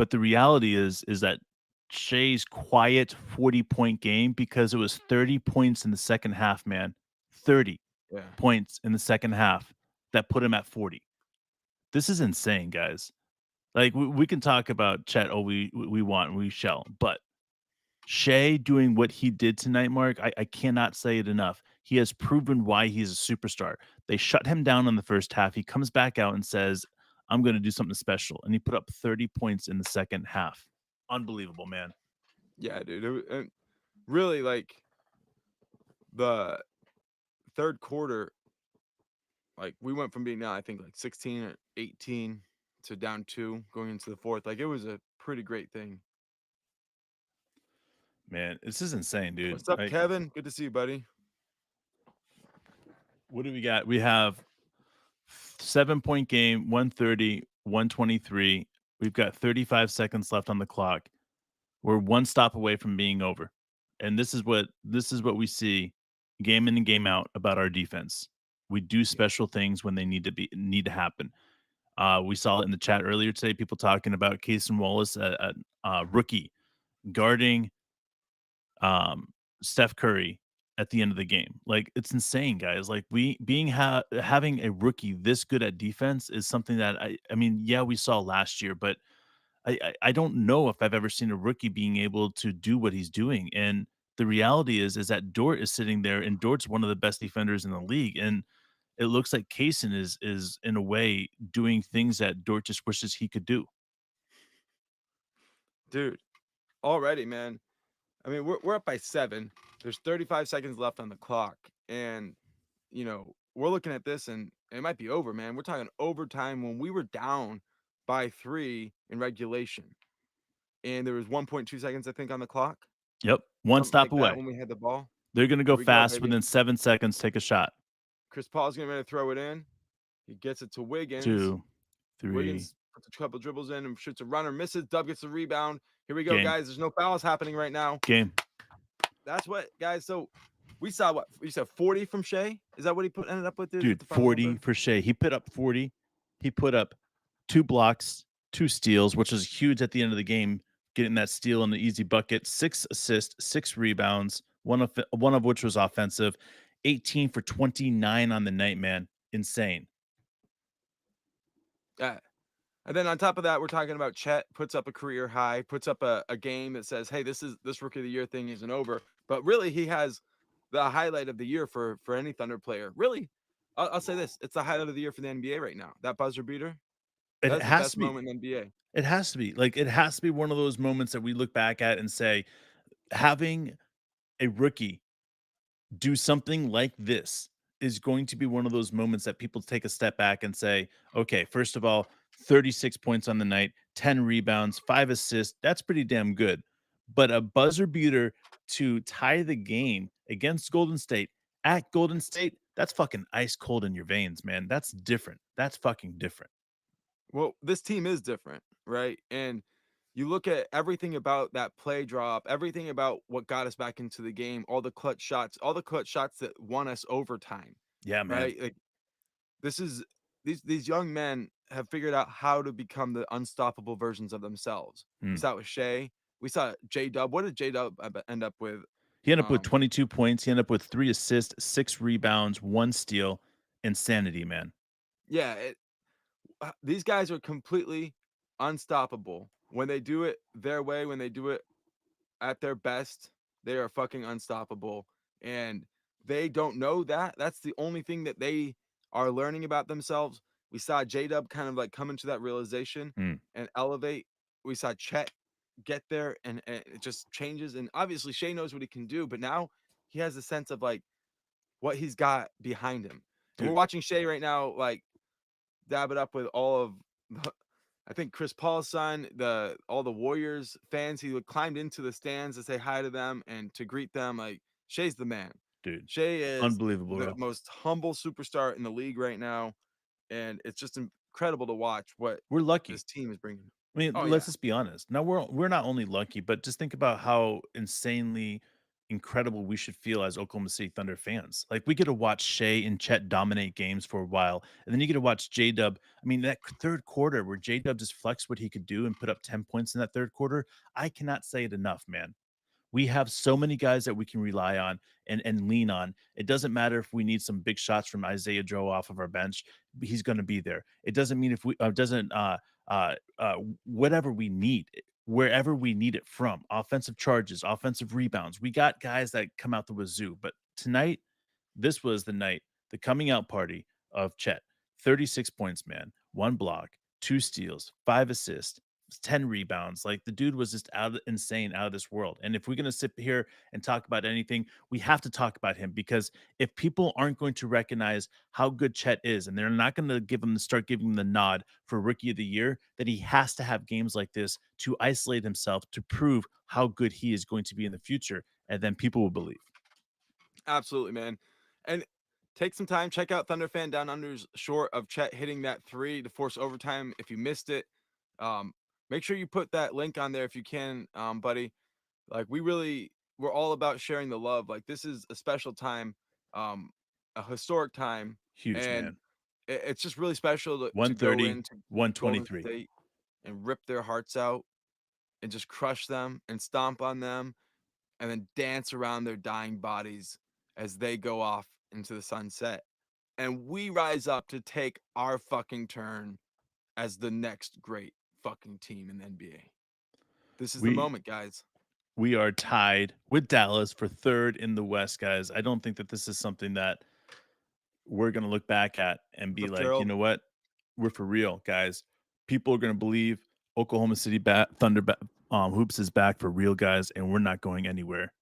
But the reality is that Shea's quiet 40-point game because it was 30 points in the second half, man. 30 Yeah. points in the second half that put him at 40. This is insane, guys. Like we can talk about Chet, oh, we want, we shall, but Shea doing what he did tonight, Mark, I cannot say it enough. He has proven why he's a superstar. They shut him down in the first half. He comes back out and says, I'm going to do something special. And he put up 30 points in the second half. Unbelievable, man. Yeah, dude. And really, like the third quarter, like we went from being down, I think like 16 or 18 to down 2 going into the fourth. Like it was a pretty great thing. Man, this is insane, dude. What's up, Like, Kevin? Good to see you, buddy. what do we got? We have 7-point game, 130, 123. We've got 35 seconds left on the clock. We're one stop away from being over. And this is what we see game in and game out about our defense. We do Yeah. special things when they need to happen. We saw it in the chat earlier today. People talking about Casey Wallace, a rookie guarding Steph Curry at the end of the game. Like it's insane, guys. Like we being having a rookie this good at defense is something that I mean, yeah, we saw last year, but I don't know if I've ever seen a rookie being able to do what he's doing. And the reality is that Dort is sitting there, and Dort's one of the best defenders in the league. And it looks like Kaysen is in a way doing things that Dort just wishes he could do. Dude, already, man. I mean, we're up by 7. There's 35 seconds left on the clock. And, we're looking at this and it might be over, man. We're talking overtime when we were down by 3 in regulation. And there was 1.2 seconds, I think, on the clock. Yep, one Something stop like that away. when we had the ball. They're going to Here go we go, fast baby. within 7 seconds. Take a shot. Chris Paul's getting ready to throw it in. He gets it to Wiggins. 2, 3, Wiggins puts a couple dribbles in and shoots a runner, misses. Dub gets the rebound. Here we go, game, guys. There's no fouls happening right now. game. That's what, guys. So we saw what you said 40 from Shea. Is that what he ended up with? Dude, is that Dude, the final 40 number? for Shea. He put up 40. He put up 2 blocks, 2 steals, which was huge at the end of the game, getting that steal and the easy bucket, 6 assists, 6 rebounds, one of which was offensive, 18 for 29 on the night, man. Insane. Yeah. And then on top of that, we're talking about Chet puts up a career high, puts up a game that says, "Hey, this rookie of the year thing isn't over." But really, he has the highlight of the year for any Thunder player. Really, I'll say this: it's the highlight of the year for the NBA right now. That buzzer beater, It that's the has best to be. moment in the NBA. It has to be. Like, it has to be one of those moments that we look back at and say, having a rookie do something like this is going to be one of those moments that people take a step back and say, okay, first of all, 36 points on the night, 10 rebounds, 5 assists. That's pretty damn good. But a buzzer beater to tie the game against Golden State at Golden State, that's fucking ice cold in your veins, man. That's different. That's fucking different. Well, this team is different, right? And you look at everything about that play drop, everything about what got us back into the game, all the clutch shots that won us overtime, Yeah, man. right? Like this is these young men have figured out how to become the unstoppable versions of themselves. We Hmm. saw it with Shea. We saw J Dub. What did J Dub end up with? He ended up with Um, 22 points. He ended up with 3 assists, 6 rebounds, 1 steal. Insanity, man. yeah, these guys are completely unstoppable when they do it their way. When they do it at their best, they are fucking unstoppable. And they don't know that. That's the only thing that they are learning about themselves. We saw J Dub kind of like come into that realization Hmm. and elevate. We saw Chet get there and it just changes. And obviously, Shea knows what he can do, but now he has a sense of like what he's got behind him. And we're Dude, watching Shea right now, like dab it up with all of I think Chris Paul's son, all the Warriors fans, he climbed into the stands to say hi to them and to greet them. Like Shea's the man. dude. Shea is Unbelievable, the bro. most humble superstar in the league right now, and it's just incredible to watch what We're lucky. this team is bringing. I mean, Oh let's yeah, just be honest. Now we're not only lucky, but just think about how insanely incredible we should feel as Oklahoma City Thunder fans. Like, we get to watch Shea and Chet dominate games for a while, and then you get to watch J-Dub. I mean, that 3rd quarter where J-Dub just flexed what he could do and put up 10 points in that 3rd quarter, I cannot say it enough, man. We have so many guys that we can rely on and lean on. It doesn't matter if we need some big shots from Isaiah Joe off of our bench; he's going to be there. It doesn't mean if we doesn't whatever we need, wherever we need it from, offensive charges, offensive rebounds. We got guys that come out the wazoo. But tonight, this was the night, the coming out party of Chet. 36 points, man, 1 block, 2 steals, 5 assists, 10 rebounds. Like, the dude was just insane, out of this world. And if we're going to sit here and talk about anything, we have to talk about him, because if people aren't going to recognize how good Chet is, and they're not going to start giving him the nod for rookie of the year, that he has to have games like this to isolate himself, to prove how good he is going to be in the future. And then people will believe. Absolutely, man. And take some time, check out Thunder Fan Down Under's short of Chet hitting that three to force overtime if you missed it. Um, Make sure you put that link on there if you can, buddy. Like, we're all about sharing the love. Like, this is a special time, um, a historic time, Huge, and man. it's just really special to go 130, into Golden 123. State and rip their hearts out and just crush them and stomp on them and then dance around their dying bodies as they go off into the sunset. And we rise up to take our fucking turn as the next great fucking team in the NBA. This is the We moment, guys. we are tied with Dallas for 3rd in the West, guys. I don't think that this is something that we're going to look back at and be like, you Fulfilled. know what? We're for real, guys. People are going to believe Oklahoma City Thunder hoops is back for real, guys, and we're not going anywhere.